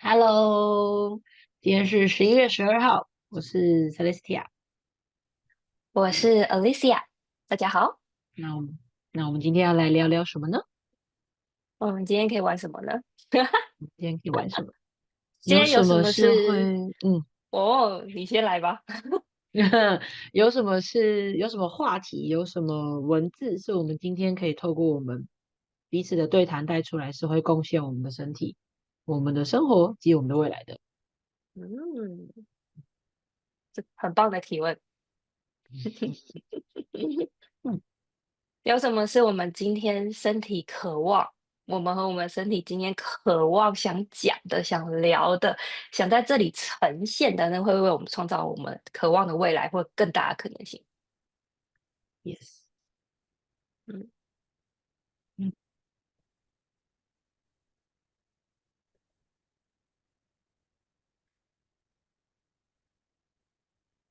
Hello，今天是11月12号，我是 Celestia。我是 Alicia，大家好。那我们今天要来聊聊什么呢？我们今天可以玩什么呢？今天可以玩什么？今有天有什么什么是会是？嗯，哦，你先来吧。有什么话题，有什么文字是我们今天可以透过我们彼此的对谈带出来，是会贡献我们的身体、我们的生活及我们的未来的？嗯，这很棒的提问。嗯有什么是我们今天身体渴望？我们和我们身体今天渴望想讲的、想聊的、想在这里呈现的，那会为我们创造我们渴望的未来或更大的可能性。，yes，嗯，嗯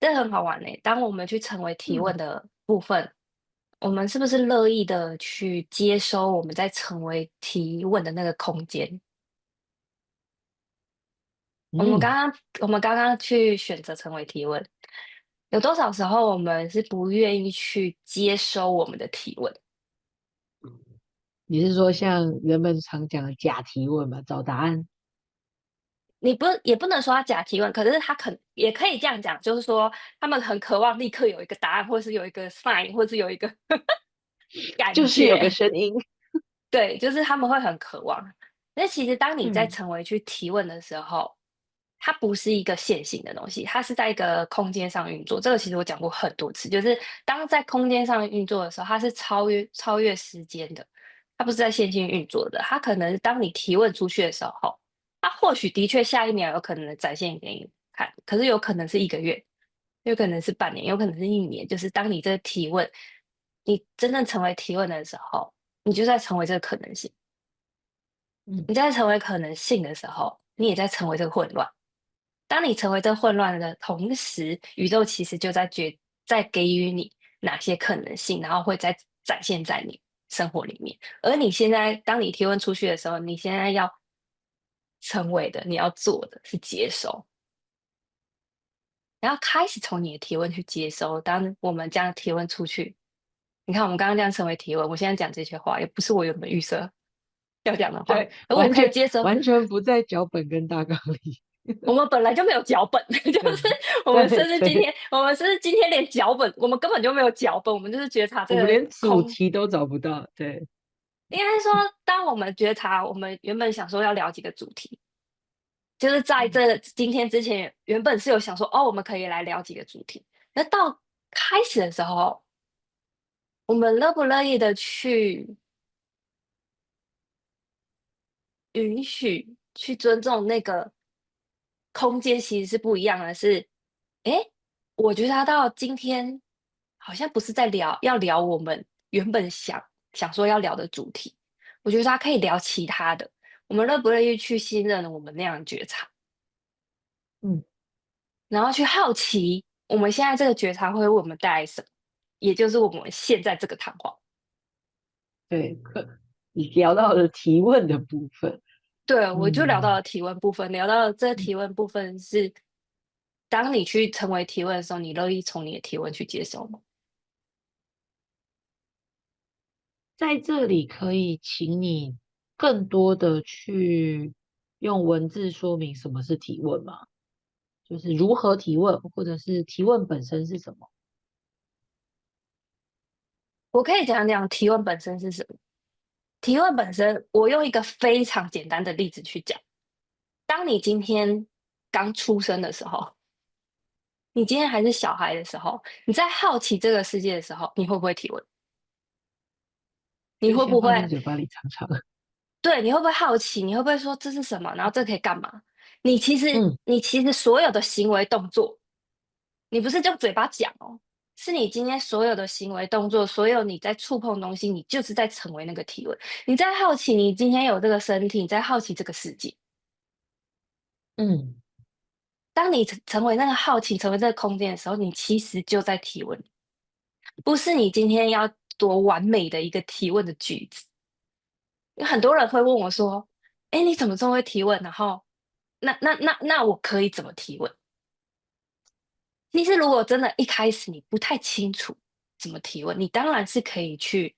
这很好玩呢。当我们去成为提嗯问的部分，我们是不是乐意的去接收我们在成为提问的那个空间？我们刚嗯，刚我们刚刚去选择成为提问，有多少时候我们是不愿意去接收我们的提问？你是说像人们常讲的假提问嘛，找答案？你也不能说他假提问，可是他也可以这样讲，就是说他们很渴望立刻有一个答案，或是有一个 sign，或是有一个感就是有个觉。声音。对，就是他们会很渴望。但其实当你在嗯成为去提问的时候，它不是一个线性的东西，它是在一个空间上运作。这个其实我讲过很多次，就是当在空间上运作的时候，它是超越时间的，它不是在线性运作的。它可能当你提问出去的时候，它或许的确下一秒有可能展现给你看，可是有可能是一个月，有可能是半年，有可能是一年。就是当你这个提问，你真正成为提问的时候。你就在成为这个可能性。嗯你在成为可能性的时候，你也在成为这个混乱。当你成为这个混乱的同时，宇宙其实就在给予你哪些可能性，然后会再展现在你生活里面。而你现在，当你提问出去的时候，你现在要成为的，你要做的是接收，然后开始从你的提问去接收。当我们这样提问出去，你看我们刚刚这样成为提问，我现在讲这些话，也不是我原本预设要讲的话，对，而我完全可以接收。完全不在脚本跟大纲里。我们本来就没有脚本，就是对我们甚对对，至今天，我们甚至今天连脚本，我们根本就没有脚本，我们就是觉察这个我们连主空。题都找不到。对，应该说，当我们觉察，我们原本想说要聊几个主题，就是在嗯这今天之前，原本是有想说，哦，我们可以来聊几个主题。那到开始的时候，我们乐不乐意的去允许、去尊重那个空间，其实是不一样的。是，诶，我觉察到今天好像不是在要聊我们原本想说要聊的主题，我觉得他可以聊其他的。我们乐不乐意去信任我们那样的觉察，嗯，然后去好奇我们现在这个觉察会为我们带来什么，也就是我们现在这个谈话。对，你聊到了提问的部分。对，我就聊到嗯，了提问部分，聊到了这个提问部分是，当你去成为提问的时候，你乐意从你的提问去接受吗？在这里可以请你更多的去用文字说明什么是提问吗？就是如何提问，或者是提问本身是什么？我可以讲讲提问本身是什么。提问本身，我用一个非常简单的例子去讲。当你今天刚出生的时候，你今天还是小孩的时候，你在好奇这个世界的时候，你会不会提问？你就会不会先放在嘴巴里尝尝。对？你会不会好奇？你会不会说这是什么？然后这可以干嘛？你其实嗯你其实所有的行为动作，你不是用嘴巴讲哦，是你今天所有的行为动作，所有你在触碰东西，你就是在成为那个提问。你在好奇你今天有这个身体，你在好奇这个世界。嗯，当你成为那个好奇，成为这个空间的时候，你其实就在提问，不是你今天要多完美的一个提问的句子。有很多人会问我说："哎，你怎么这么会提问？然后那我可以怎么提问？其实如果真的一开始你不太清楚怎么提问，你当然是可以去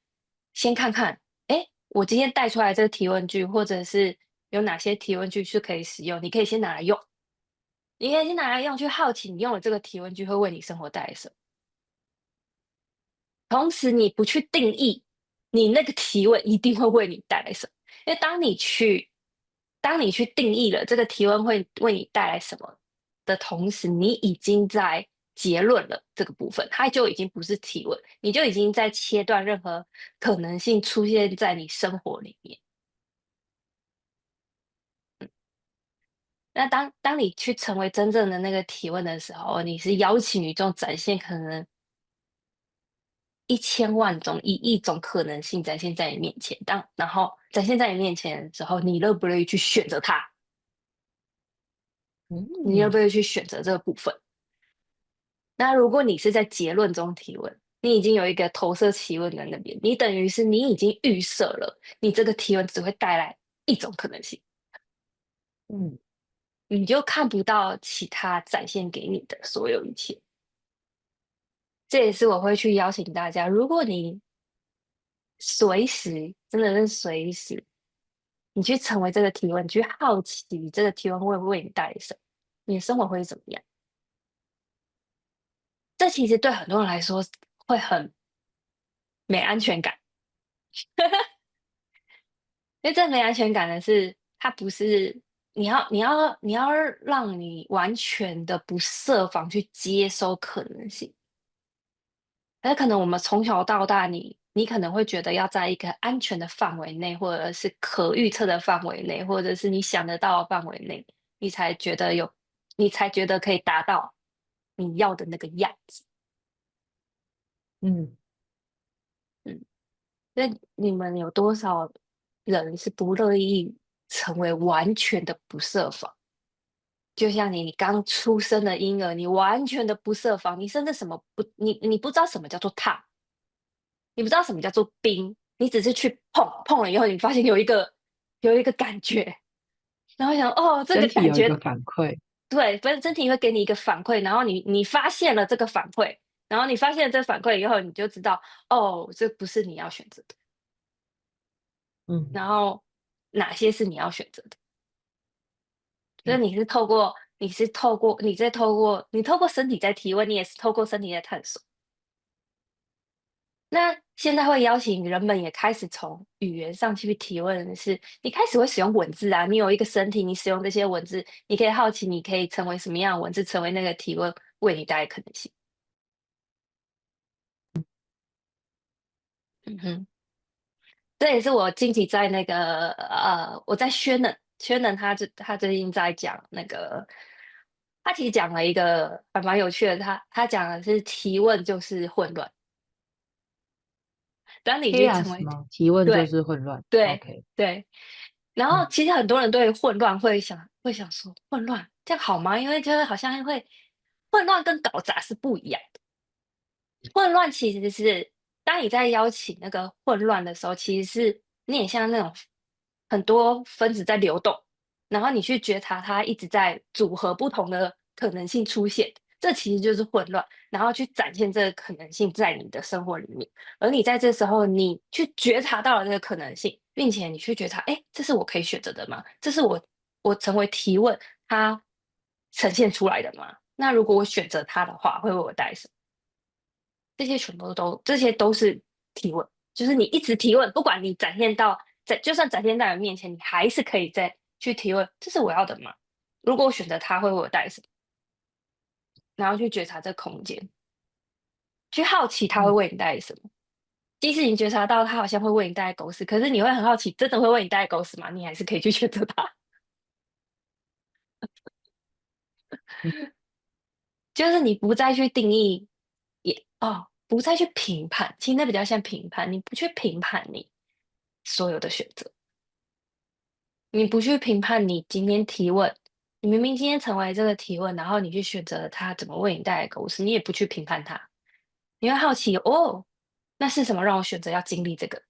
先看看，哎，我今天带出来这个提问句，或者是有哪些提问句是可以使用，你可以先拿来用，你可以先拿来用，去好奇你用了这个提问句会为你生活带来什么。同时，你不去定义你那个提问一定会为你带来什么，因为当你去定义了这个提问会为你带来什么的同时，你已经在结论了这个部分，它就已经不是提问，你就已经在切断任何可能性出现在你生活里面。那当你去成为真正的那个提问的时候，你是邀请宇宙展现可能1000万种、1亿种可能性展现在你面前。然后展现在你面前的时候，你乐不乐意去选择它？你乐不嗯乐意去选择这个部分？那如果你是在结论中提问，你已经有一个投射提问在那边，你等于是你已经预设了，你这个提问只会带来一种可能性，嗯你就看不到其他展现给你的所有一切。这也是我会去邀请大家，如果你随时真的是随时，你去成为这个提问，你去好奇这个提问会不会为你带来什么，你的生活会是怎么样？这其实对很多人来说会很没安全感，因为这没安全感的是，它不是你要让你完全的不设防去接收可能性。那可能我们从小到大你可能会觉得要在一个安全的范围内，或者是可预测的范围内，或者是你想得到的范围内，你才觉得有，你才觉得可以达到你要的那个样子。嗯嗯，那你们有多少人是不乐意成为完全的不设防？就像你刚出生的婴儿，你完全的不设防，你甚至什么不，你不知道什么叫做烫，你不知道什么叫做冰，你只是去碰了以后，你发现有一个感觉，然后想哦，这身个感觉体有一个反馈。对，反正身体会给你一个反馈，然后你发现了这个反馈，然后你发现了这个反馈以后，你就知道哦，这不是你要选择的，嗯然后哪些是你要选择的，所以嗯你透过身体在提问，你也是透过身体在探索。那现在会邀请人们也开始从语言上去提问的是，你开始会使用文字啊，你有一个身体，你使用这些文字，你可以好奇，你可以成为什么样的文字，成为那个提问为你带来可能性。嗯哼，这也是我近期在那个我在轩能他最近在讲那个，他其实讲了一个还蛮有趣的，他讲的是提问就是混乱，当你去成，chaos 为吗？提问就对是混乱。对 OK。对，然后嗯其实很多人对混乱会想说混乱这样好吗？因为就是好像会混乱跟搞砸是不一样的。混乱其实是当你在邀请那个混乱的时候，其实是你也像那种很多分子在流动，然后你去觉察它一直在组合不同的可能性出现，这其实就是混乱，然后去展现这个可能性在你的生活里面。而你在这时候，你去觉察到了这个可能性，并且你去觉察，哎，这是我可以选择的吗？这是我成为提问它呈现出来的吗？那如果我选择它的话，会为我带来什么？这些都是提问，就是你一直提问，不管你就算展现在我面前，你还是可以再去提问，这是我要的吗？如果我选择它，会为我带来什么？然后去觉察这空间，去好奇它会嗯为你带来什么。即使你觉察到它好像会为你带来狗屎，可是你会很好奇，真的会为你带来狗屎吗？你还是可以去选择它。嗯就是你不再去定义，不再去评判，其实那比较像评判，你不去评判你所有的选择。你不去评判你今天提问，你明明今天成为这个提问，然后你去选择它怎么为你带来狗屎，你也不去评判它，你会好奇哦，那是什么让我选择要经历这个？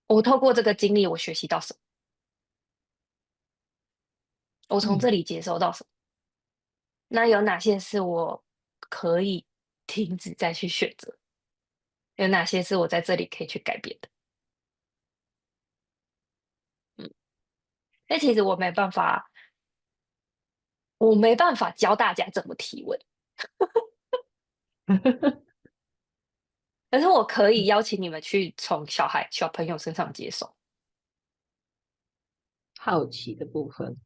我透过这个经历，我学习到什么？我从这嗯，里接收到什么？那有哪些是我可以停止再去选择？有哪些是我在这里可以去改变的？嗯，那其实我没办法教大家怎么提问，可是我可以邀请你们去从小朋友身上接手。好奇的部分，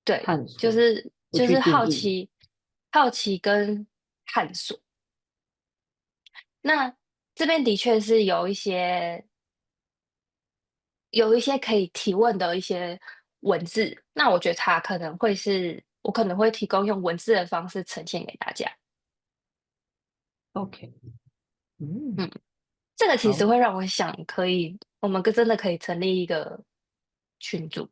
对，探索，就是不去定好义。奇、好奇跟探索。那这边的确是有一些可以提问的一些文字，那我觉得它可能会是我可能会提供用文字的方式呈现给大家。OK，嗯，嗯，这个其实好，会让我想，我们真的可以成立一个群组。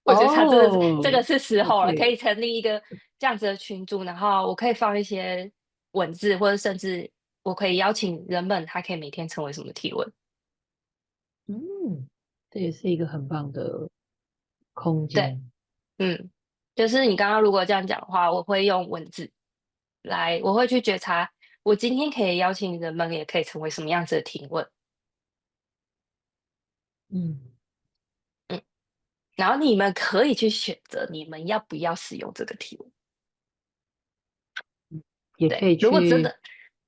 我觉得它真的是这个哦是时候了，可以，OK，成立一个这样子的群组，然后我可以放一些文字，或者甚至我可以邀请人们，他可以每天成为什么提问。嗯，这也是一个很棒的空对，间。嗯，就是你刚刚如果这样讲的话，我会用文字来，我会去觉察，我今天可以邀请人们，也可以成为什么样子的提问。嗯，嗯，然后你们可以去选择你们要不要使用这个提问。对，也可以如果真去的，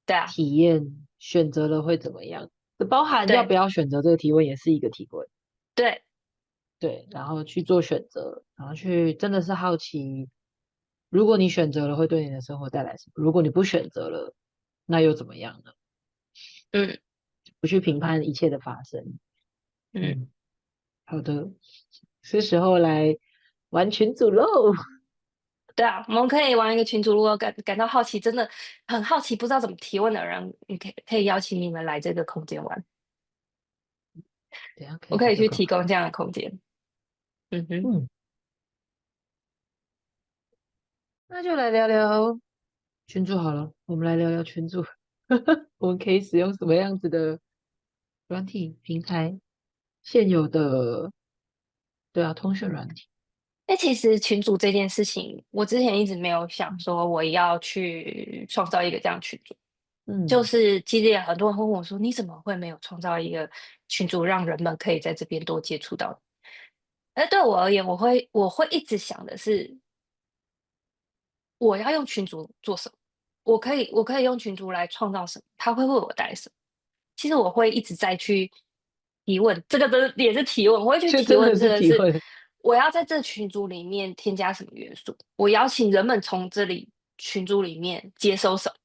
对啊，体验，选择了会怎么样？包含要不对要选择这个提问，也是一个提问。对，对，然后去做选择，然后去真的是好奇，如果你选择了，会对你的生活带来什么？如果你不选择了，那又怎么样呢？嗯不去评判一切的发生。嗯。嗯，好的，是时候来玩群组喽。对啊，我们可以玩一个群组，如果感到好奇，真的很好奇，不知道怎么提问的人，你可以邀请你们来这个空间玩，等一下可以把我可以去这个放。提供这样的空间。嗯哼，嗯，那就来聊聊群组好了，我们来聊聊群组，我们可以使用什么样子的软体平台？现有的，对啊，通讯软体。那其实群组这件事情，我之前一直没有想说我要去创造一个这样群组，就嗯是其实也很多人会问我说，你怎么会没有创造一个群组，让人们可以在这边多接触到？而对我而言，我会一直想的是，我要用群组做什么？我可以用群组来创造什么？它会为我带来什么？其实我会一直在去提问，这个真的也是提问，我会去提问，就真的是这个是体会。我要在这群组里面添加什么元素？我邀请人们从这里群组里面接收什么？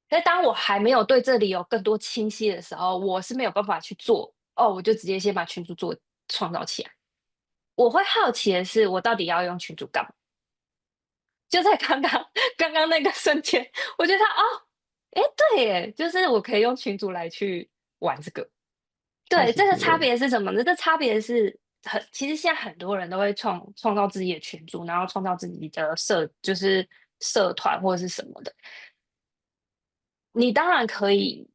但当我还没有对这里有更多清晰的时候，我是没有办法去做哦，我就直接先把群组创造起来。我会好奇的是，我到底要用群组干嘛？就在刚刚那个瞬间，我觉得哦，哎，对耶，就是我可以用群组来去玩这个。开对，这个差始提问。别是什么呢？这差别是其实现在很多人都会创造自己的群组，然后创造自己的就是社团或者是什么的。你当然可以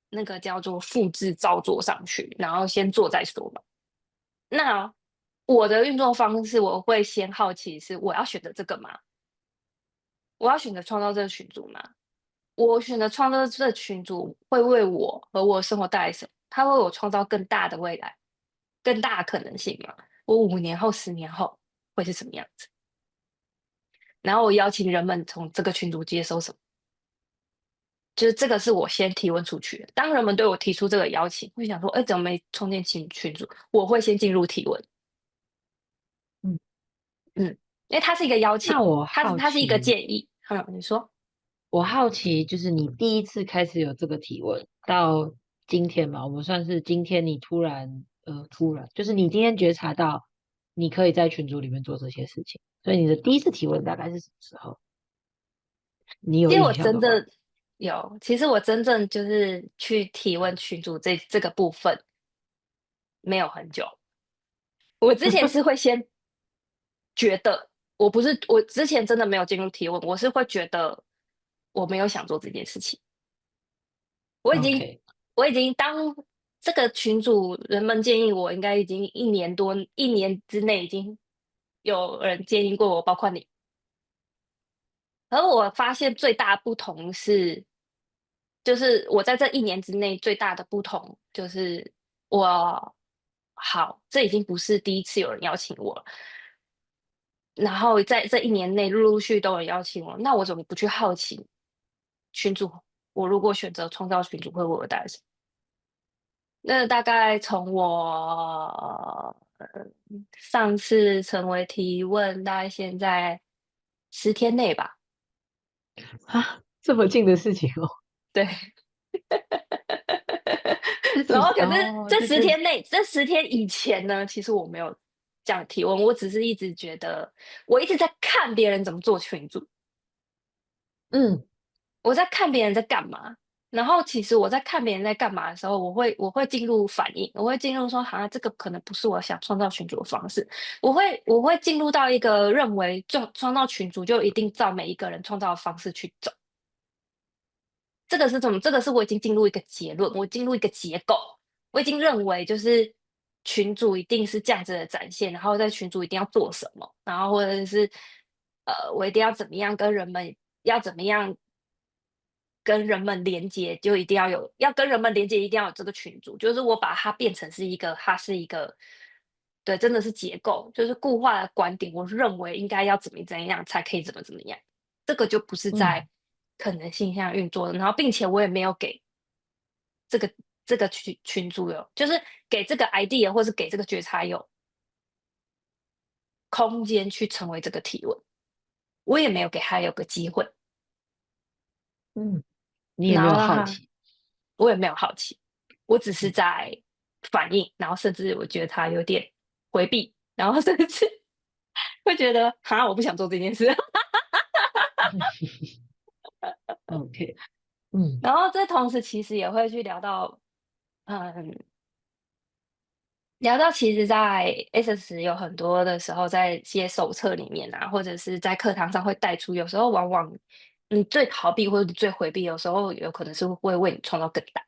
那个叫做复制照做上去，然后先做再说嘛。那我的运作方式，我会先好奇是我要选择这个吗？我要选择创造这个群组吗？我选择创造这个群组会为我和我的生活带来什么？它会为我创造更大的未来，更大的可能性吗？我5年后、10年后会是什么样子？然后我邀请人们从这个群组接收什么？就是这个是我先提问出去的。当人们对我提出这个邀请，会想说：“哎，怎么没创建群组？”我会先进入提问，嗯，嗯，因为它是一个邀请，那我它是好它是一个奇，建议。你说。我好奇就是你第一次开始有这个提问到今天嘛，我们算是今天你突然就是你今天觉察到你可以在群组里面做这些事情，所以你的第一次提问大概是什么时候？你有其实印象的话。其实我真正就是去提问群主这个部分没有很久。我之前是会先觉得，我之前真的没有进入提问，我是会觉得我没有想做这件事情。我已经 OK，我已经当这个群组人们建议我应该已经一年之内已经有人建议过我，包括你。而我发现最大的不同是，就是我在这一年之内最大的不同就是我好，这已经不是第一次有人邀请我了，然后在这一年内陆陆续续都有人邀请我，那我怎么不去好奇群主？我如果选择创造群主，会为我带来什么？那大概从我上次成为提问，大概现在10天内吧。啊，这么近的事情哦，对，自然后可是己哦，这十就是天内，这10天以前呢，其实我没有这样提问，我只是一直觉得，我一直在看别人怎么做群组，嗯我在看别人在干嘛。然后其实我在看别人在干嘛的时候，我会进入反应，我会进入说，好像这个可能不是我想创造群组的方式。我会进入到一个认为创造群组就一定照每一个人创造的方式去走。这个是怎么？这个是我已经进入一个结论，我进入一个结构，我已经认为就是群主一定是这样子的展现，然后在群主一定要做什么，然后或者是我一定要怎么样跟人们，要怎么样跟人们连接，就一定要有，要跟人们连接，一定要有这个群组，就是我把它变成是一个，它是一个。对，真的是结构，就是固化的观点。我认为应该要怎么样才可以怎么样，这个就不是在嗯可能性下运作的。然后，并且我也没有给这个群组有，就是给这个 idea 或是给这个觉察有空间去成为这个提问，我也没有给他有个机会，嗯，你也没有然后让他，好奇，我也没有好奇，我只是嗯，在反应，然后甚至我觉得他有点回避，然后甚至会觉得哈，我不想做这件事。OK，嗯然后这同时其实也会去聊到，嗯，聊到其实，在 S 有很多的时候，在一些手册里面啊，或者是在课堂上会带出，有时候往往你最逃避或者你最回避，有时候有可能是会为你创造更大。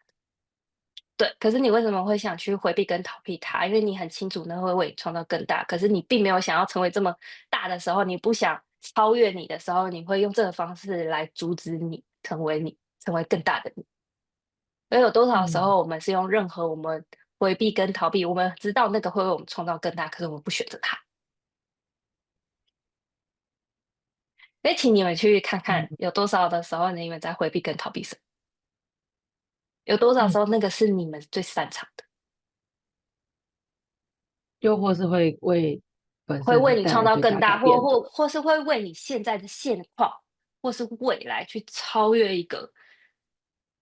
对，可是你为什么会想去回避跟逃避它？因为你很清楚那会为你创造更大，可是你并没有想要成为这么大的时候，你不想超越你的时候，你会用这个方式来阻止你，成为更大的你。而有多少时嗯候，我们是用任何我们回避跟逃避，我们知道那个会为我们创造更大，可是我们不选择它。所以，请你们去看看，嗯有多少的时候你们在回避跟逃避什么？有多少时嗯，候那个是你们最擅长的，又或是会为本会为你创身带来造更大，最大改变的，或是会为你现在的现况，或是未来去超越一个，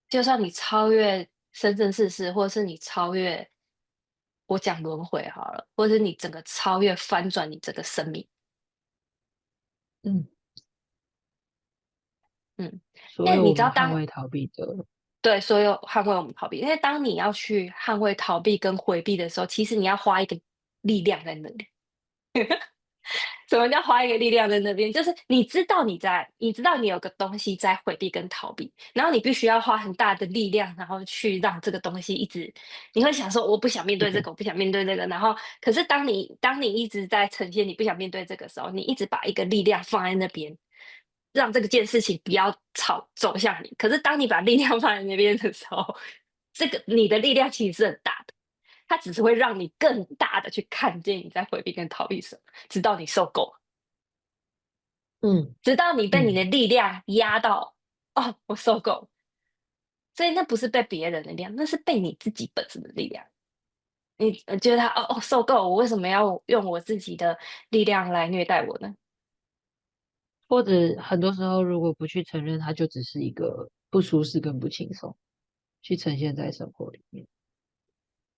就算你超越生生世世，或者是你超越我讲轮回好了，或者是你整个超越翻转你这个生命。嗯，嗯，因为所有我你知道当们捍卫逃避的，对所有捍卫我们逃避，因为当你要去捍卫逃避跟回避的时候，其实你要花一个力量在那里。什么叫花一个力量在那边？就是你知道你有个东西在回避跟逃避，然后你必须要花很大的力量，然后去让这个东西一直，你会想说我不想面对这个，我不想面对这个，然后可是当你一直在呈现你不想面对这个时候，你一直把一个力量放在那边，让这个件事情不要走向你。可是当你把力量放在那边的时候，这个你的力量其实是很大的。它只是会让你更大的去看见你在回避跟逃避什么，直到你受够了，嗯直到你被你的嗯，力量压到，哦，我受够了。所以那不是被别人的力量，那是被你自己本身的力量。你觉得他受够了，我为什么要用我自己的力量来虐待我呢？或者很多时候如果不去承认，它就只是一个不舒适跟不轻松，去呈现在生活里面。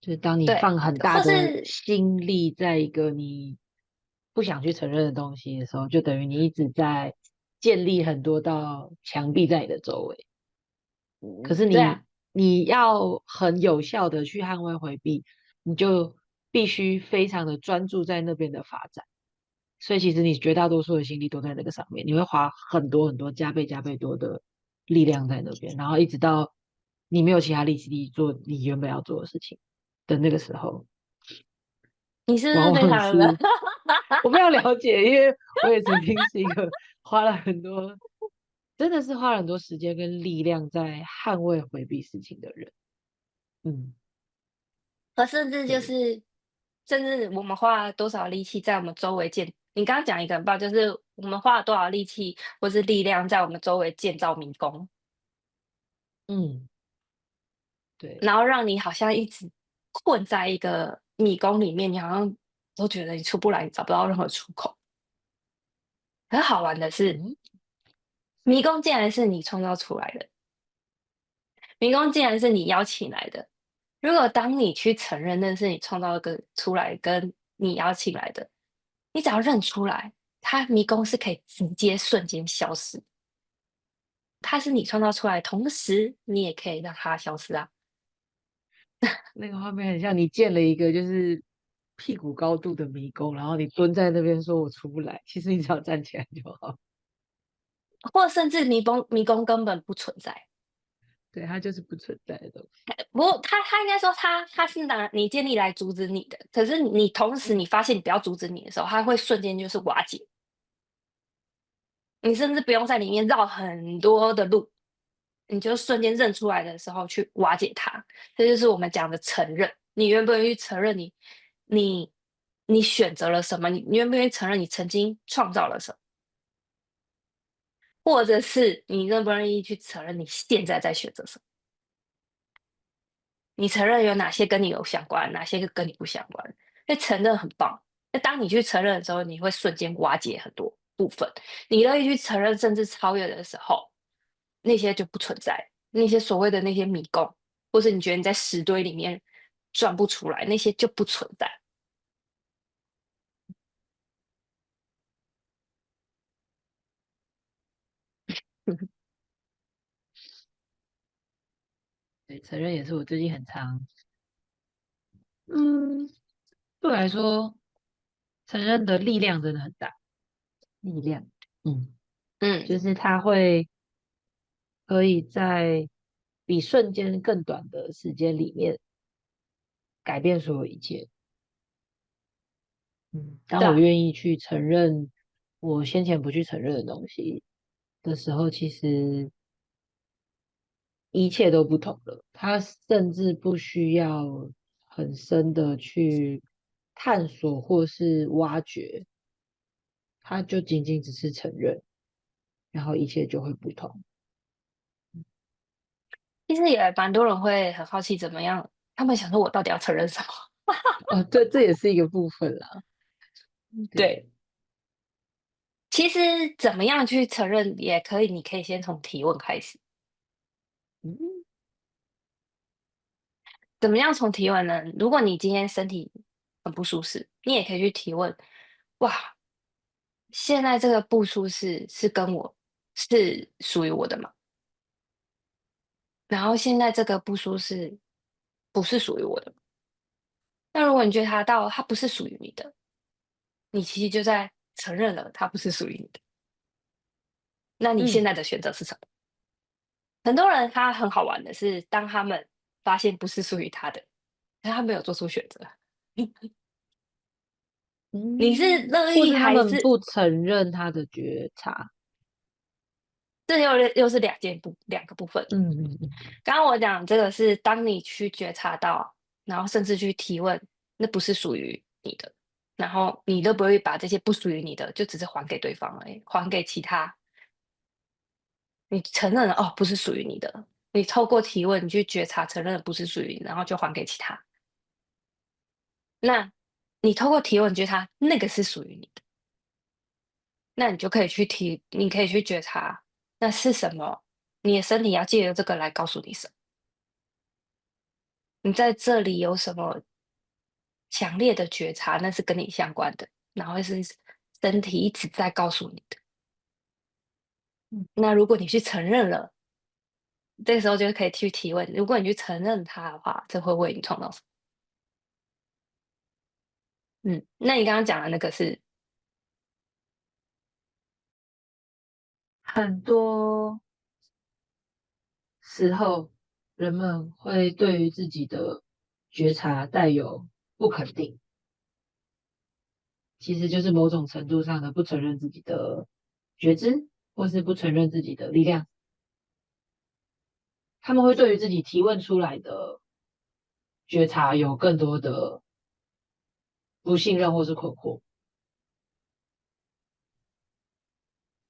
就是当你对，放很大的或是心力在一个你不想去承认的东西的时候，就等于你一直在建立很多道墙壁在你的周围。可是对啊，你要很有效的去捍卫回避，你就必须非常的专注在那边的发展。所以其实你绝大多数的心力都在那个上面，你会花很多很多加倍多的力量在那边，然后一直到你没有其他力气做你原本要做的事情。的那个时候，你是不是往非常的 往是我非常了解，因为我也曾经是一个花了很多，真的是花了很多时间跟力量在捍卫回避事情的人。嗯，和甚至就对，是，甚至我们花了多少力气在我们周围建，你刚刚讲一个很棒，就是我们花了多少力气或是力量在我们周围建造迷宫，嗯，对，然后让你好像一直困在一个迷宫里面，你好像都觉得你出不来，你找不到任何出口。很好玩的是，嗯，迷宫竟然是你创造出来的，迷宫竟然是你邀请来的。如果当你去承认那是你创造出来，跟你邀请来的，你只要认出来，它迷宫是可以直接瞬间消失，它是你创造出来，同时你也可以让它消失啊。那个画面很像你建了一个就是屁股高度的迷宫，然后你蹲在那边说我出不来，其实你只要站起来就好。或甚至迷宫根本不存在。对，它就是不存在的东西。不过他应该说他是拿你建立来阻止你的，可是你同时你发现你不要阻止你的时候，它会瞬间就是瓦解，你甚至不用在里面绕很多的路，你就瞬间认出来的时候去瓦解它。这就是我们讲的承认，你愿不愿意承认你你选择了什么？你愿不愿意承认你曾经创造了什么？或者是你愿不愿意去承认你现在在选择什么？你承认有哪些跟你有相关，哪些跟你不相关？因为承认很棒。那当你去承认的时候，你会瞬间瓦解很多部分。你乐意去承认甚至超越的时候，那些就不存在。那些所谓的那些迷宫，或是你觉得你在石堆里面转不出来，那些就不存在。对，承认也是我最近很常，嗯，对我来说，承认的力量真的很大，力量，嗯，就嗯，是它会可以在比瞬间更短的时间里面改变所有一切。嗯，当我对啊，愿意去承认我先前不去承认的东西的时候，其实一切都不同了。他甚至不需要很深的去探索或是挖掘，他就仅仅只是承认，然后一切就会不同。其实也蛮多人会很好奇怎么样，他们想说我到底要承认什么？哦，这也是一个部分啦。对，对，其实怎么样去承认也可以，你可以先从提问开始。嗯怎么样从提问呢？如果你今天身体很不舒适，你也可以去提问：哇，现在这个不舒适是属于我的吗？然后现在这个不舒适不是属于我的吗。那如果你觉得它不是属于你的，你其实就在承认了它不是属于你的。那你现嗯在的选择是什么？很多人他很好玩的是，当他们发现不是属于他的，但他没有做出选择。你是嗯，乐意或是他还是们不承认他的觉察。这又是两个部分。嗯嗯嗯刚刚我讲这个是当你去觉察到，然后甚至去提问，那不是属于你的，然后你都不会把这些不属于你的，就只是还给对方而已，还给其他。你承认了哦，不是属于你的，你透过提问，你去觉察，承认了不是属于你，然后就还给其他。那你透过提问觉察那个是属于你的，那你就可以你可以去觉察那是什么，你的身体要借由这个来告诉你什么。你在这里有什么强烈的觉察，那是跟你相关的，然后是身体一直在告诉你的。嗯那如果你去承认了，这个时候就可以去提问。如果你去承认它的话，这会为你创造什么？嗯，那你刚刚讲的那个是，很多时候人们会对于自己的觉察带有不肯定，其实就是某种程度上的不承认自己的觉知，或是不承认自己的力量。他们会对于自己提问出来的觉察有更多的不信任或是困惑。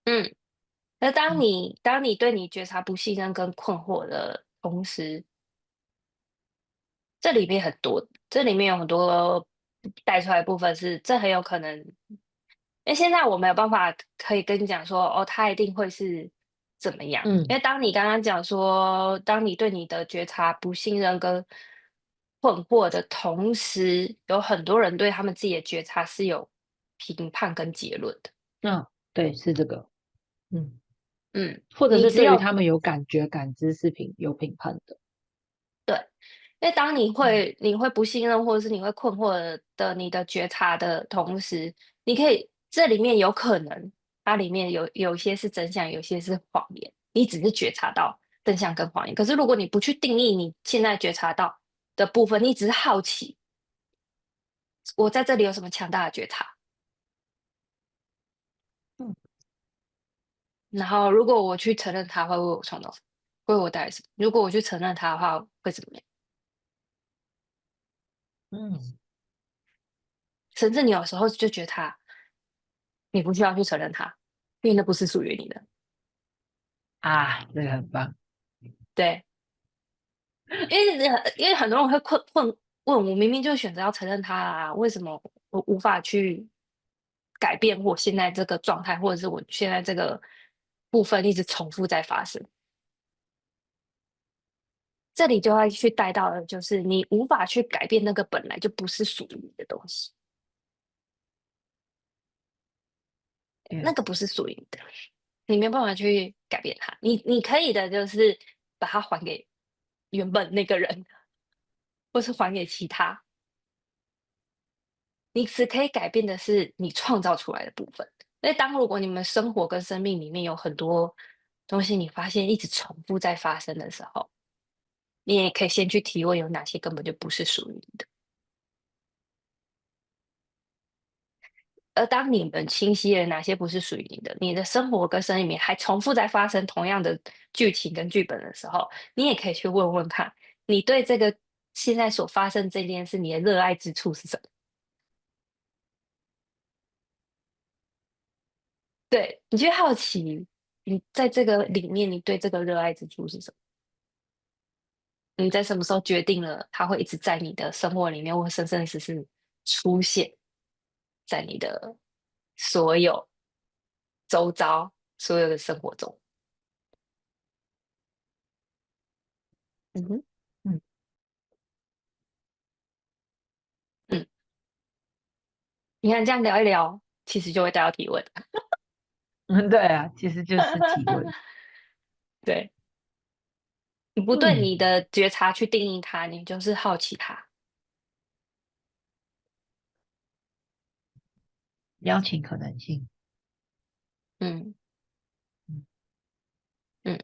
嗯，那当嗯你对你觉察不信任跟困惑的同时，这里面有很多带出来的部分是，这很有可能，因为现在我没有办法可以跟你讲说，哦，他一定会是怎么样。因嗯为当你刚刚讲说，当你对你的觉察不信任跟困惑的同时，有很多人对他们自己的觉察是有评判跟结论的。嗯，对，是这个。嗯，嗯，或者是你只有对于他们有感觉、感知是有评判的。对，因为当嗯你会不信任，或者是你会困惑的你的觉察的同时，你可以这里面有可能它里面有一些是真相，有些是谎言，你只是觉察到真相跟谎言。可是如果你不去定义你现在觉察到的部分，你只是好奇，我在这里有什么强大的觉察，嗯然后如果我去承认它，会为我创造什么，会为我带来什么？如果我去承认它的话，会怎么样？嗯甚至你有时候就觉得它，你不需要去承认它，因为那不是属于你的。啊，这个很棒。对，因为很多人会问我，明明就选择要承认它啊，为什么我无法去改变我现在这个状态，或者是我现在这个部分一直重复在发生？这里就要去带到的就是你无法去改变那个本来就不是属于你的东西，那个 Yes。不是属于你的，你没有办法去改变它。你可以的就是把它还给原本那个人，或是还给其他。你只可以改变的是你创造出来的部分。因为如果你们生活跟生命里面有很多东西，你发现一直重复在发生的时候，你也可以先去提问有哪些根本就不是属于你的。而当你们清晰了哪些不是属于你的，你的生活跟生命里面还重复在发生同样的剧情跟剧本的时候，你也可以去问问看，你对这个现在所发生这件事，你的热爱之处是什么？对，你就好奇，你在这个里面，你对这个热爱之处是什么？你在什么时候决定了它会一直在你的生活里面，或生生世世出现在你的所有周遭、所有的生活中？嗯哼，嗯嗯，你看这样聊一聊，其实就会带到提问。嗯，对啊，其实就是提问。对，你不对嗯，你的觉察去定义它，你就是好奇它。邀请可能性。嗯嗯嗯。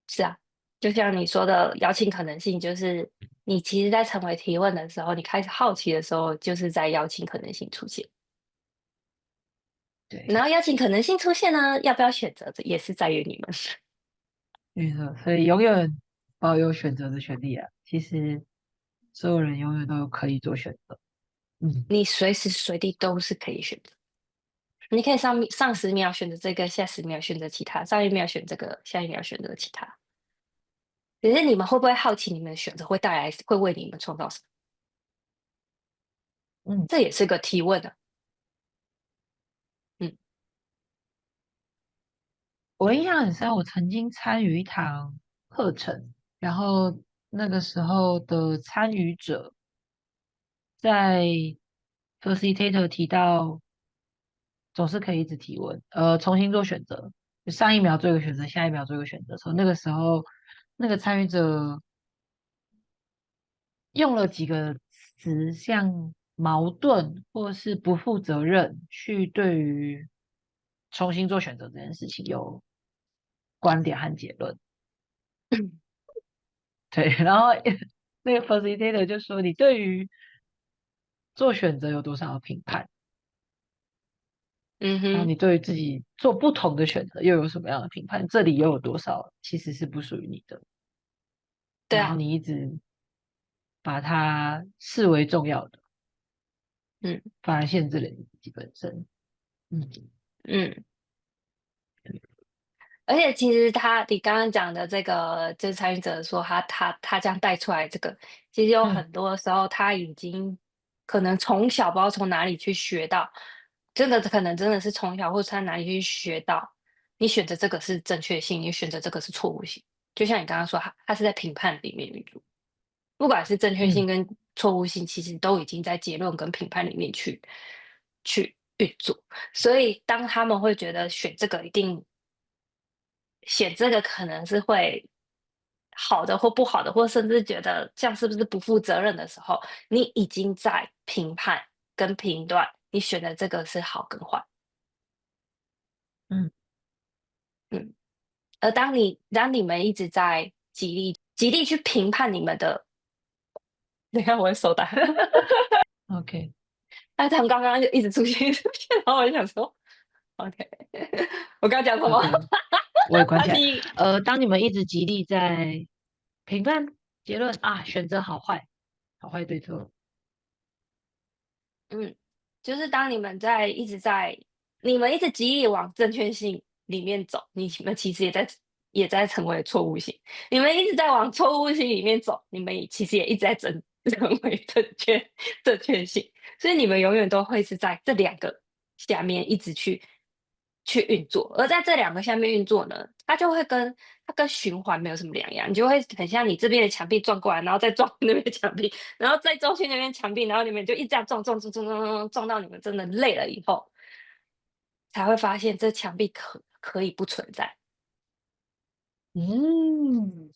是啊，就像你说的，邀请可能性，就是你其实在成为提问的时候，你开始好奇的时候，就是在邀请可能性出现。对，然后邀请可能性出现呢，要不要选择，这也是在于你们。没错，所以永远保有选择的权利啊。其实所有人永远都有可以做选择。嗯你随时随地都是可以选择，你可以上10秒选择这个，下10秒选择其他，上一秒选这个，下一秒选择其他。可是你们会不会好奇，你们的选择会为你们创造什么？嗯，这也是个提问啊。嗯我印象很深，我曾经参与一堂课程，然后那个时候的参与者在 facilitator 提到，总是可以一直提问，重新做选择，就上一秒做一个选择，下一秒做一个选择的时候，那个时候那个参与者用了几个词，像矛盾或是不负责任，去对于重新做选择这件事情有观点和结论。对，然后那个 facilitator 就说你对于做选择有多少的评判，然后嗯哼，你对于自己做不同的选择又有什么样的评判，这里又有多少其实是不属于你的，然后对啊，你一直把它视为重要的，嗯反而限制了你自己本身。嗯嗯。而且其实你刚刚讲的这个，就是参与者说他这样带出来这个，其实有嗯很多时候他已经可能从小不知道从哪里去学到，这个可能真的是从小或者他哪里去学到，你选择这个是正确性，你选择这个是错误性。就像你刚刚说，他是在评判里面运作，不管是正确嗯性跟错误性，其实都已经在结论跟评判里面去运作。所以当他们会觉得选这个一定选这个可能是会好的或不好的，或甚至觉得这样是不是不负责任的时候，你已经在评判跟评断你选的这个是好跟坏。嗯嗯，而当你们一直在极力去评判你们的，你看我的手打，，OK 但他们刚刚就一直出现，然后我就想说，OK，我刚刚讲什么？OK，我也关起来。你当你们一直极力在评判结论啊，选择好坏，好坏对错。嗯，就是当你们一直极力往正确性里面走，你们其实也在成为错误性。你们一直在往错误性里面走，你们其实也一直在成为正确性。所以你们永远都会是在这两个下面一直去运作，而在这两个下面运作呢，它跟循环没有什么两样，你就会很像你这边的墙壁撞过来，然后再撞那边的墙壁，然后再撞去那边墙壁，然后你们就一直这样撞到你们真的累了以后，才会发现这墙壁可以不存在。嗯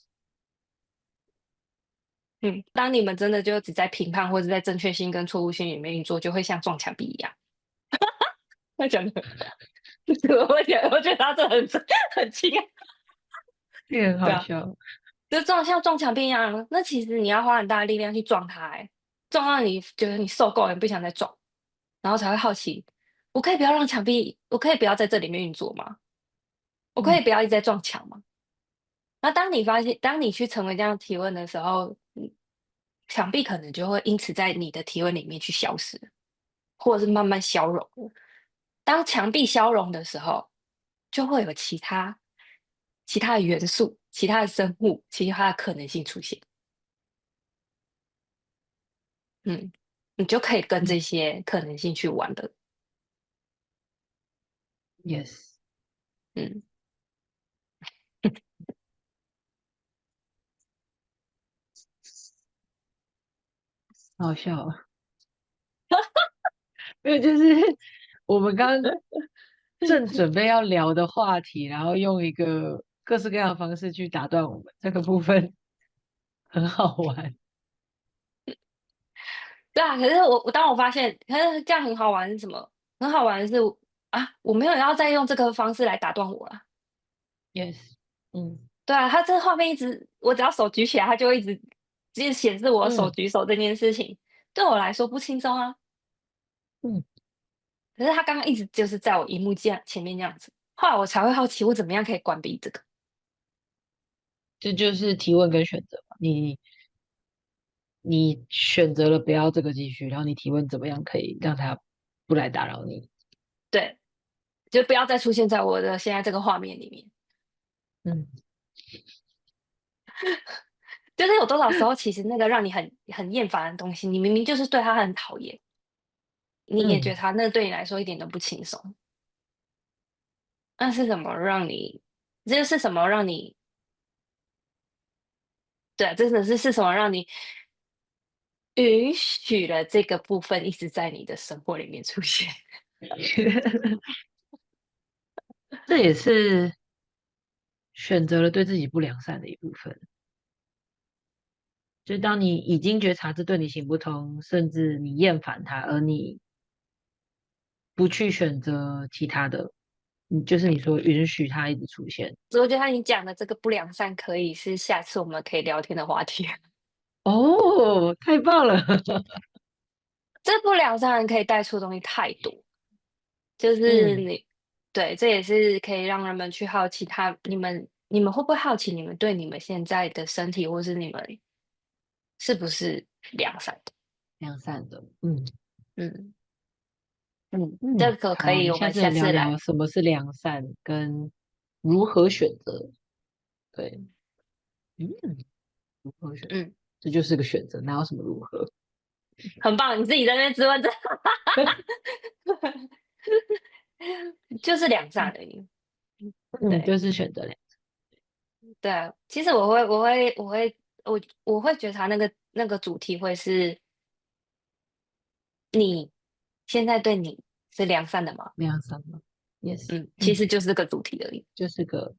嗯，当你们真的就只在评判或者在正确性跟错误性里面运作，就会像撞墙壁一样。那讲的，我觉得他这很轻啊，这个很对啊，好笑。就像撞墙壁一样，那其实你要花很大的力量去撞它，撞到你觉得你受够了，你不想再撞，然后才会好奇，我可以不要在这里面运作吗？我可嗯以不要一直在撞墙吗？那当你去成为这样提问的时候，墙壁可能就会因此在你的提问里面去消失，或者是慢慢消融。当墙壁消融的时候，就会有其他的元素、其他的生物、其他的可能性出现。嗯，你就可以跟嗯这些可能性去玩的。，yes，嗯，好笑哦。因为就是我们刚刚正准备要聊的话题，然后用一个各式各样的方式去打断我们，这个部分很好玩。对啊。可是当我发现，可是这样很好玩是什么？很好玩的是我没有要再用这个方式来打断我了。Yes，嗯对啊，它这个画面我只要手举起来，它就会一直显示我手嗯举手这件事情，对我来说不轻松啊。嗯，可是它刚刚一直就是在我荧幕前面这样子，后来我才会好奇，我怎么样可以关闭这个？这就是提问跟选择嘛。你选择了不要这个继续，然后你提问怎么样可以让他不来打扰你。对，就不要再出现在我的现在这个画面里面。嗯就是有多少时候，其实那个让你很厌烦的东西，你明明就是对他很讨厌，你也觉得嗯，他那对你来说一点都不轻松。那是什么让你？这是什么让你？对啊，真的是什么让你允许了这个部分一直在你的生活里面出现？这也是选择了对自己不良善的一部分。就是当你已经觉察这对你行不通，甚至你厌烦它，而你不去选择其他的，就是你说允许它一直出现。所以我觉得你讲的这个不良善可以是下次我们可以聊天的话题。哦，太棒了！这不良善可以带出的东西太多，就是嗯，你对，这也是可以让人们去好奇你们会不会好奇你们对你们现在的身体，或是你们是不是良善的？良善的，嗯嗯嗯，这嗯，好，我个可以，们下我们次来聊聊下次来。什么是良善跟如何选择。对，嗯，如何选择，嗯，这就是个选择，哪有什么如何？很棒，你自己在那边质问这，就是良善而已。嗯，对就是选择良。对啊，其实我会觉察那个主题会是你现在对你是良善的吗？良善吗？Yes，嗯，其嗯，实就是这个主题而已。就是个，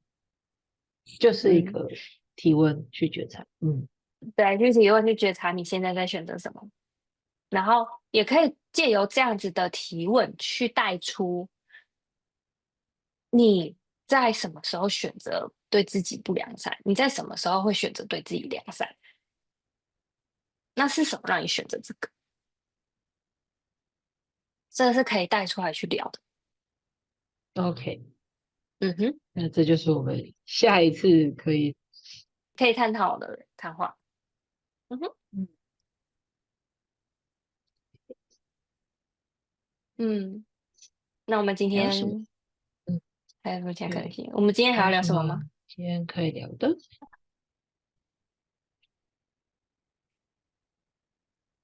就是一嗯，个提问去觉察。嗯对，就是提问去觉察你现在在选择什么，然后也可以借由这样子的提问去带出你在什么时候选择对自己不良善，你在什么时候会选择对自己良善，那是什么让你选择这个？这个是可以带出来去聊的。，OK，嗯哼，那这就是我们下一次可以。可以探讨的谈话。嗯哼，嗯，嗯，那我们今还有什么？天嗯，还有什么其他可能对，性？我们今天还要还有什么聊什么吗？今天可以聊的？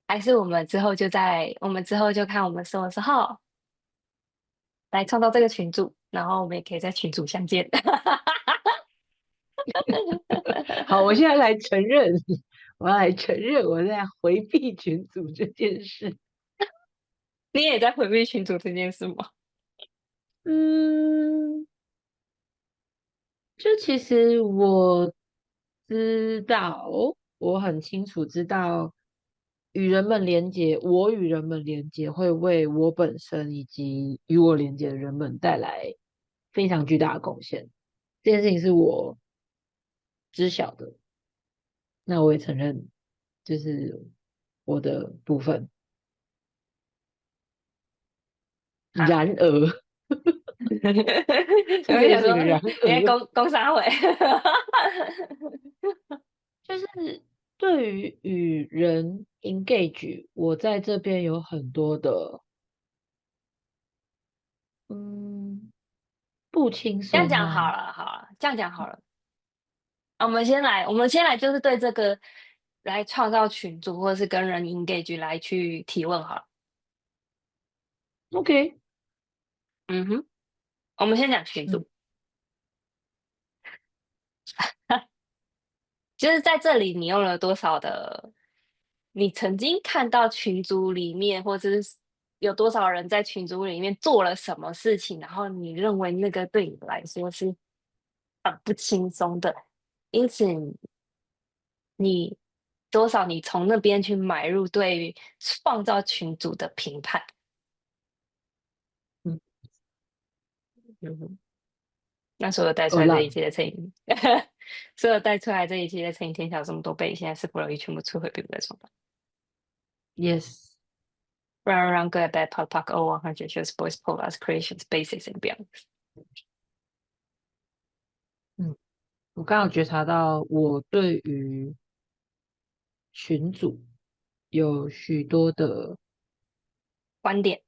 还是我们之后就看我们什么时候来创造这个群组，然后我们也可以在群组相见。好，我现在来承认，我要来承认我在回避群组这件事。你也在回避群组这件事吗？嗯，就其实我知道，我很清楚知道，与人们连接，我与人们连接会为我本身以及与我连接的人们带来非常巨大的贡献。这件事情是我知晓的，那我也承认，就是我的部分。好，然而，这边我想说是个然你在而，攻杀回。就是对于与人 engage，我在这边有很多的嗯不轻这样讲好松吗？了，好了，这样讲好了。我们先来，就是对这个来创造群组，或者是跟人 engage 来去提问好了。OK，嗯哼，我们先讲群嗯组，就是在这里你用了多少的，你曾经看到群组里面，或者是有多少人在群组里面做了什么事情，然后你认为那个对你来说是很不轻松的，因此你多少你从那边去买入对于创造群组的评判。嗯，嗯哼，那所有带出来这一恶烂切的乘以，所有带出来这一切的乘以天小这么多倍，现在是不容易全部摧毁，并不在创造。，yes，Run, good, bad, pop, pop, all 100 shows, boys, polas, creations, basics, and beyond。嗯，我刚好觉察到我对于群组有许多的观点，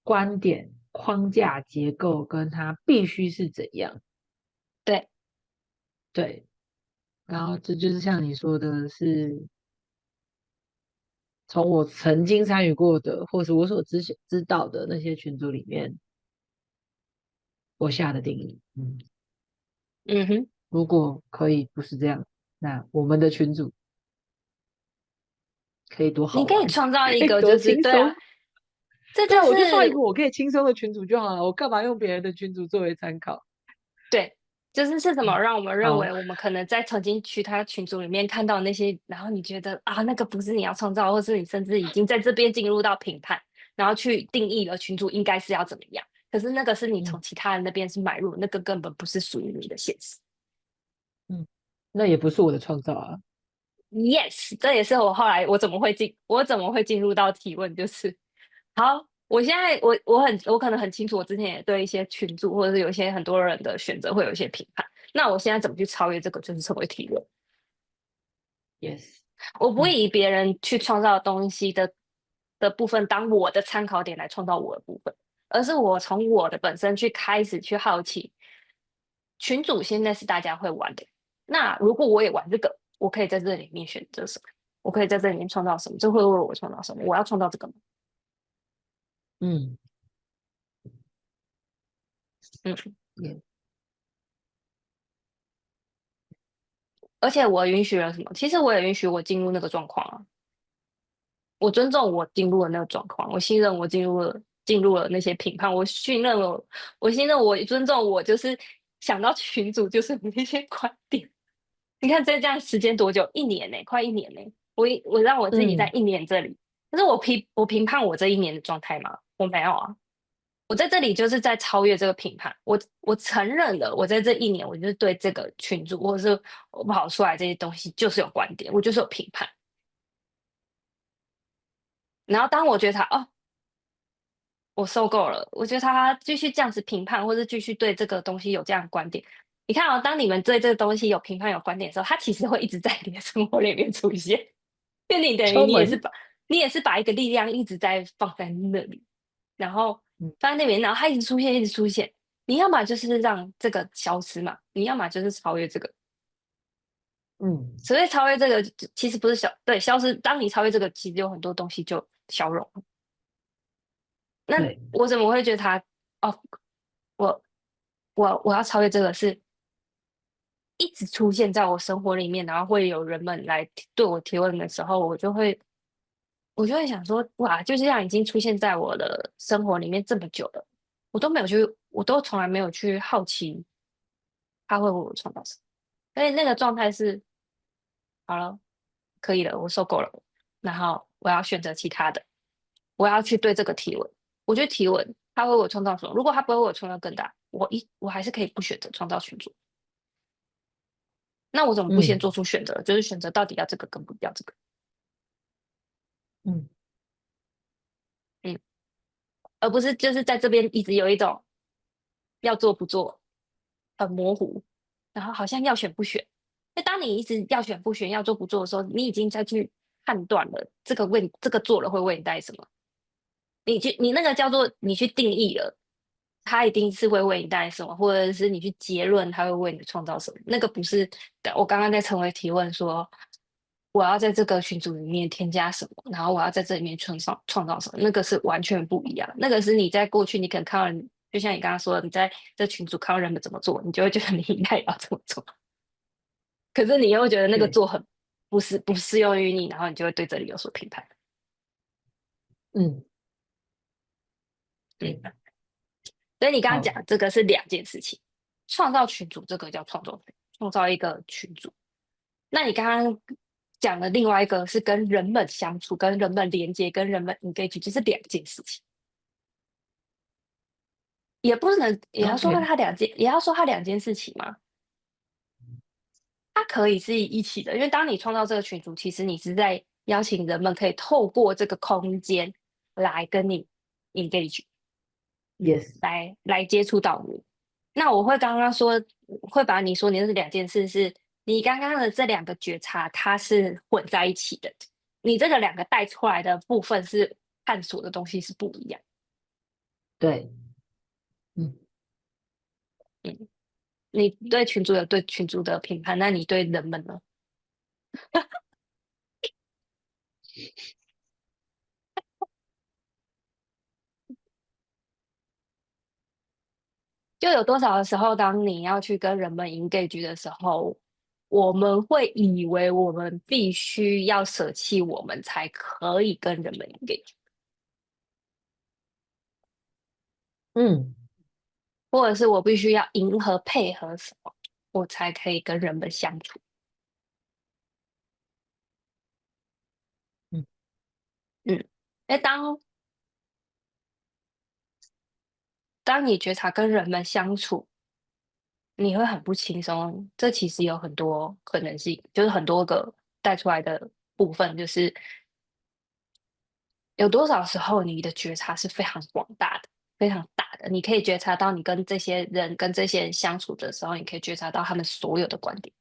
观点、框架、结构，跟它必须是怎样，对，对，然后这就是像你说的是。从我曾经参与过的，或是我所知道的那些群组里面，我下的定义。嗯，嗯哼，如果可以不是这样，那我们的群组可以多好你可以玩，创造可以多一个就是对啊，轻松。对啊，这就我就创一是个我可以轻松的群组就好了，我干嘛用别人的群组作为参考？对，是什么嗯，让我们认好，为我们可能在曾经去他群组里面看到那些，然后你觉得啊那个不是你要创造，或是你甚至已经在这边进入到评判，然后去定义了群组应该是要怎么样。可是那个是你从嗯其他人那边是买入，那个根本不是属于你的现实。嗯，那也不是我的创造啊。Yes，这也是我后来我怎么会进入到提问，就是好，我现在我可能很清楚，我之前也对一些群组或者是有一些很多人的选择会有一些评判，那我现在怎么去超越这个，就是成为提问。Yes，我不会嗯以别人去创造的东西的部分当我的参考点来创造我的部分，而是我从我的本身去开始去好奇，群组现在是大家会玩的，那如果我也玩这个，我可以在这里面选择什么？我可以在这里面创造什么？这会为我创造什么？我要创造这个吗？嗯，嗯，也而且我允许了什么？其实我也允许我进入那个状况啊。我尊重我进入了那个状况，我信任我进入了那些评判，我信任我尊重我，就是想到群主就是有那些观点。你看这样时间多久？1年呢、快1年呢、我让我自己在嗯1年这里，可是我评判我这1年的状态吗？我没有啊，我在这里就是在超越这个评判。我承认了，我在这1年我就是对这个群主或者是我跑出来这些东西就是有观点，我就是有评判。然后当我觉得他哦我受够了。我觉得他继续这样子评判，或者继续对这个东西有这样的观点。你看哦，当你们对这个东西有评判、有观点的时候，他其实会一直在你的生活里面出现，因为你等于敲门。你也是把一个力量一直在放在那里，然后嗯放在那边，然后它一直出现，一直出现。你要么就是让这个消失嘛，你要么就是超越这个。嗯，所谓超越这个，其实不是对消失。当你超越这个，其实有很多东西就消融了。那对，我怎么会觉得他哦，我我要超越这个是一直出现在我生活里面，然后会有人们来对我提问的时候，我就会想说，哇，就这样已经出现在我的生活里面这么久了，我都从来没有去好奇他会为我创造什么，所以那个状态是好了，可以了，我受够了，然后我要选择其他的，我要去对这个提问。我觉得提问他为我创造什么？如果他不会为我创造更大，我还是可以不选择创造群组。那我怎么不先嗯做出选择？就是选择到底要这个跟不要这个，嗯嗯，而不是就是在这边一直有一种要做不做，很模糊，然后好像要选不选。那当你一直要选不选、要做不做的时候，你已经在去判断了这个做了会为你带什么。你那个叫做你去定义了，它一定是会为你带来什么，或者是你去结论它会为你创造什么。那个不是我刚刚在成为提问说，我要在这个群组里面添加什么，然后我要在这里面创造什么，那个是完全不一样。那个是你在过去你可能看到人，就像你刚刚说的，你在这群组看到人们怎么做，你就会觉得你应该也要这么做。可是你又觉得那个对，做很不适用于你，然后你就会对这里有所评判。嗯嗯。对，所以你刚刚讲好，的这个是两件事情，创造群组这个叫创造一个群组。那你刚刚讲的另外一个是跟人们相处、跟人们连接、跟人们 engage，这是两件事情，也不能也要说，OK，也要说它两件事情嘛。它可以是一起的，因为当你创造这个群组，其实你是在邀请人们可以透过这个空间来跟你 engage。Yes，来接触到你。那我会刚刚说，会把你说你那是两件事，是你刚刚的这两个觉察，它是混在一起的。你这个两个带出来的部分是探索的东西是不一样。对，嗯嗯，你对群主有对群主的评判，那你对人们呢？就有多少的时候，当你要去跟人们 engage 的时候，我们会以为我们必须要舍弃我们才可以跟人们 engage。嗯或者是我必须要迎合配合什么，我才可以跟人们相处。嗯嗯，哎，当当你觉察跟人们相处，你会很不轻松。这其实有很多可能性，就是很多个带出来的部分，就是有多少时候你的觉察是非常广大的、非常大的。你可以觉察到你跟这些人、跟这些人相处的时候，你可以觉察到他们所有的观点，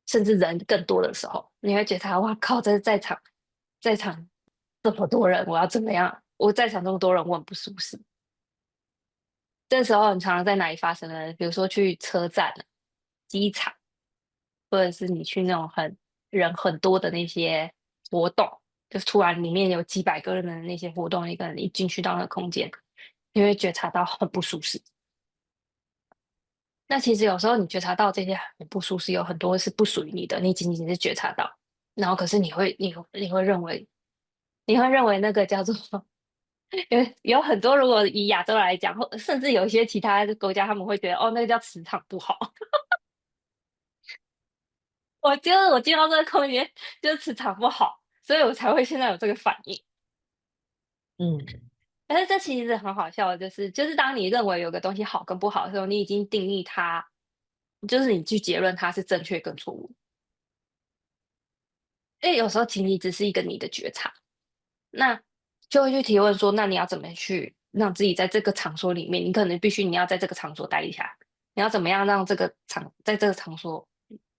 甚至人更多的时候，你会觉察，哇靠，在场这么多人，我要怎么样？我在场这么多人，我很不舒适。这时候很常常在哪里发生呢？比如说去车站、机场，或者是你去那种人很多的那些活动，就是突然里面有几百个人的那些活动，一个人一进去到那个空间，你会觉察到很不舒适。那其实有时候你觉察到这些很不舒适，有很多是不属于你的，你仅仅是觉察到，然后可是你会认为那个叫做有很多，如果以亚洲来讲，或甚至有一些其他的国家，他们会觉得哦，那个叫磁场不好。我觉得我进到这个空间就是磁场不好，所以我才会现在有这个反应。嗯但是这其实是很好笑的，就是当你认为有个东西好跟不好的时候，你已经定义它，就是你去结论它是正确跟错误。因为有时候仅仅只是一个你的觉察，那就会去提问说，那你要怎么去让自己在这个场所里面，你可能必须你要在这个场所待一下，你要怎么样让在这个场所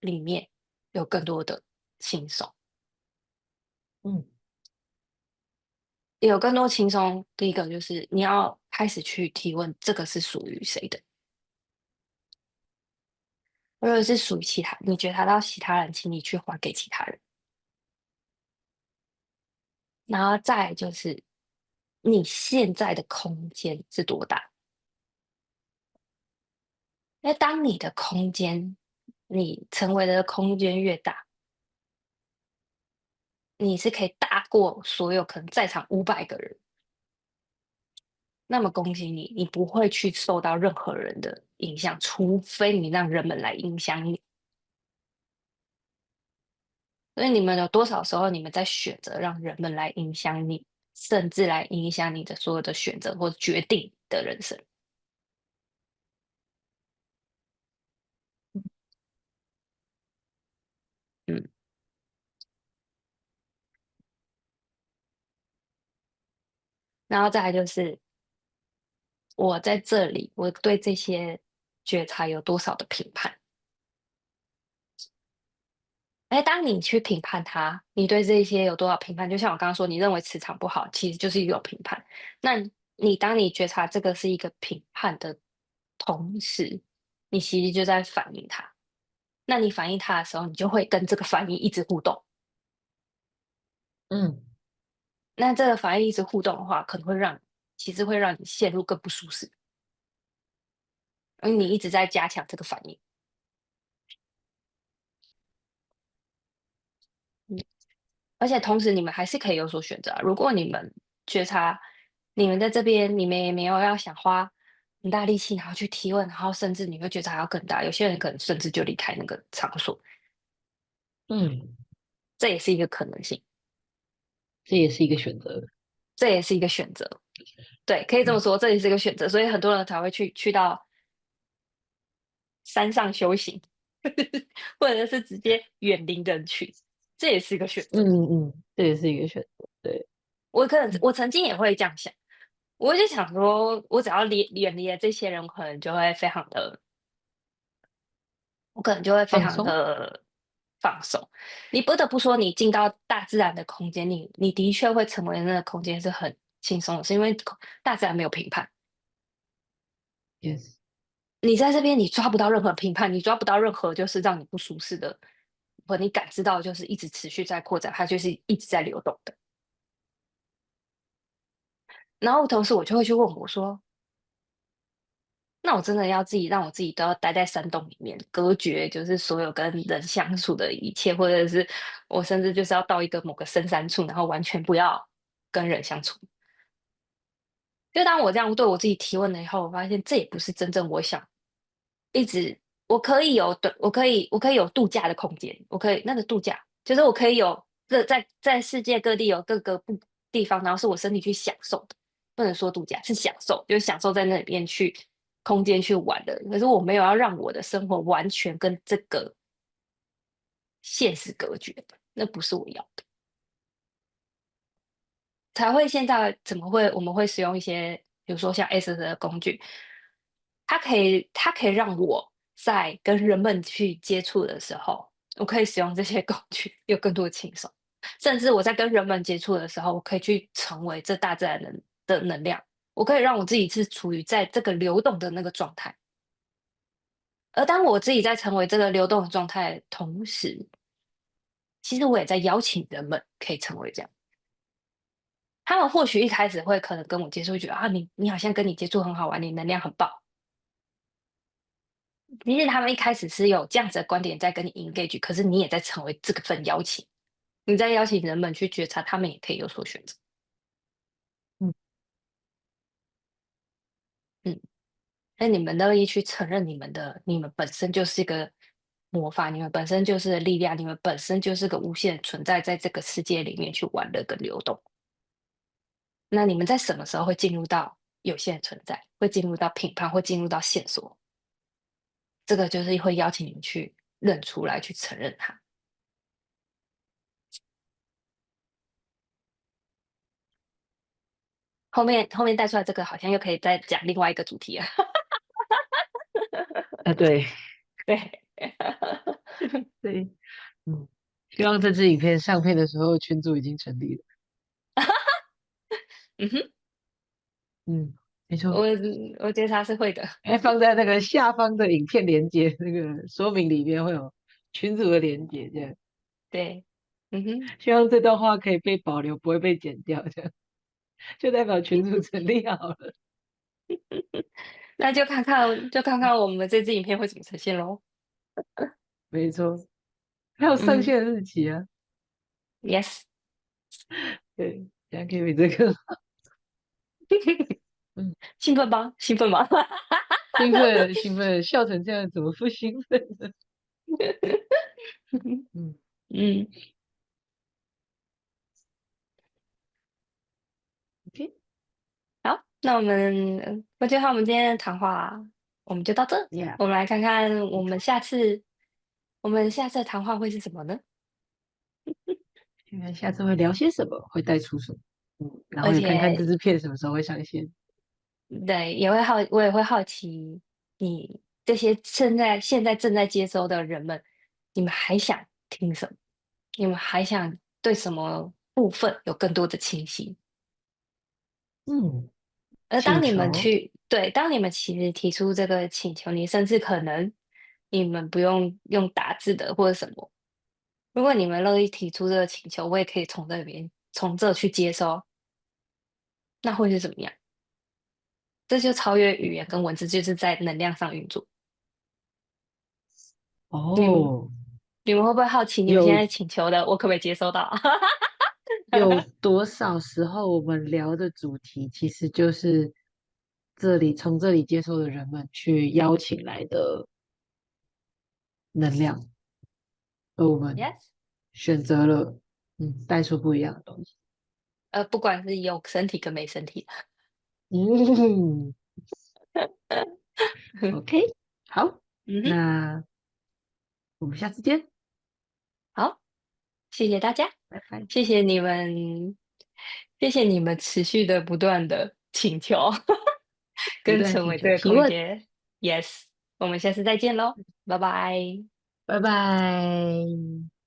里面有更多的轻松。嗯有更多轻松，第一个就是你要开始去提问，这个是属于谁的？如果是属于其他，你觉察到其他人，请你去还给其他人。然后再来就是你现在的空间是多大？因为当你的空间，你成为的空间越大，你是可以大过所有可能在场500个人。那么恭喜你，你不会去受到任何人的影响，除非你让人们来影响你。所以你们有多少时候，你们在选择让人们来影响你，甚至来影响你的所有的选择或决定的人生？嗯，然后再来就是我在这里，我对这些觉察有多少的评判？哎，当你去评判它，你对这些有多少评判？就像我刚刚说，你认为磁场不好，其实就是一种评判。那当你觉察这个是一个评判的同时，你其实就在反映它。那你反映它的时候，你就会跟这个反应一直互动。嗯那这个反应一直互动的话，可能其实会让你陷入更不舒适，因为你一直在加强这个反应。嗯，而且同时你们还是可以有所选择啊。如果你们觉察你们在这边，你们也没有要想花很大力气，然后去提问，然后甚至你会觉察要更大。有些人可能甚至就离开那个场所，嗯，这也是一个可能性，这也是一个选择。这也是一个选择。对，可以这么嗯说，这也是一个选择。所以很多人才会去到山上修行，或者是直接远离人群，这也是一个选择。这也是一个选择。对，我曾经也会这样想，我就想说，我只要远离了这些人，我可能就会非常放松。的放松。你不得不说，你进到大自然的空间，你的确会成为那个空间是很轻松的，是因为大自然没有评判。Yes。你在这边，你抓不到任何评判，你抓不到任何就是让你不舒适的，或你感知到就是一直持续在扩展，它就是一直在流动的。然后同时我就会去问我说，那我真的要让我自己都要待在山洞里面，隔绝就是所有跟人相处的一切，或者是我甚至就是要到一个某个深山处，然后完全不要跟人相处。就当我这样对我自己提问了以后，我发现这也不是真正我想一直我可以有的，我可以有度假的空间，我可以那个度假就是我可以有在世界各地有各个地方，然后是我身体去享受的。不能说度假，是享受，就是享受在那里边去空间去玩的。可是我没有要让我的生活完全跟这个现实隔绝，那不是我要的。才会现在怎么会我们会使用一些，比如说像 S 的工具，它可以让我在跟人们去接触的时候，我可以使用这些工具有更多的轻松，甚至我在跟人们接触的时候，我可以去成为这大自然的能量，我可以让我自己是处于在这个流动的那个状态。而当我自己在成为这个流动的状态的同时，其实我也在邀请人们可以成为这样。他们或许一开始会可能跟我接触，会觉得啊，你好像跟你接触很好玩，你能量很棒。其实他们一开始是有这样子的观点在跟你 engage，可是你也在成为这个份邀请，你在邀请人们去觉察，他们也可以有所选择。嗯，嗯，那你们乐意去承认你们本身就是一个魔法，你们本身就是力量，你们本身就是个无限存在，在这个世界里面去玩乐跟流动。那你们在什么时候会进入到有限存在，会进入到评判，会进入到线索？这个就是会邀请你们去认出来，去承认它。后面带出来这个，好像又可以再讲另外一个主题了。对对，对，嗯，希望这支影片上片的时候，群组已经成立了。嗯哼，嗯，没错，我我觉得他是会的。哎，放在那个下方的影片连接那个说明里面会有群组的连接，这样，对，嗯哼，希望这段话可以被保留，不会被剪掉，这样就代表群组成立好了。那就看看我们这支影片会怎么呈现喽。没错，还有上嗯线日期啊，，yes，对，这样可以比这个，嗯，兴奋吗？兴奋吗？兴奋兴奋，笑成这样怎么不兴奋呢？嗯嗯，，OK，好，那我觉得我们今天的谈话我们就到这，yeah，我们来看看没错，我们下次的谈话会是什么呢？看看下次会聊些什么，会带出什么，然而后也看看这且支片什么时候会上线。对，我也会好奇，你这些现在正在接收的人们，你们还想听什么？你们还想对什么部分有更多的清晰？嗯，而当你们请求，当你们其实提出这个请求，你甚至可能你们不用用打字的或者什么，如果你们乐意提出这个请求，我也可以从这去接收，那会是怎么样？这就超越语言跟文字，就是在能量上运作。你们哦，你们会不会好奇，你们现有在请求的，我可不可以接收到？有多少时候我们聊的主题其实就是从这里接收的人们去邀请来的能量，而我们 Yes，选择了带出不一样的东西。不管是有身体跟没身体的。嗯，OK，好，嗯哼，那我们下次见，好，谢谢大家，拜拜。谢谢你们，谢谢你们持续的不断的请求，不跟断请成为这个求提问，空间。Yes，我们下次再见喽，拜拜。拜拜。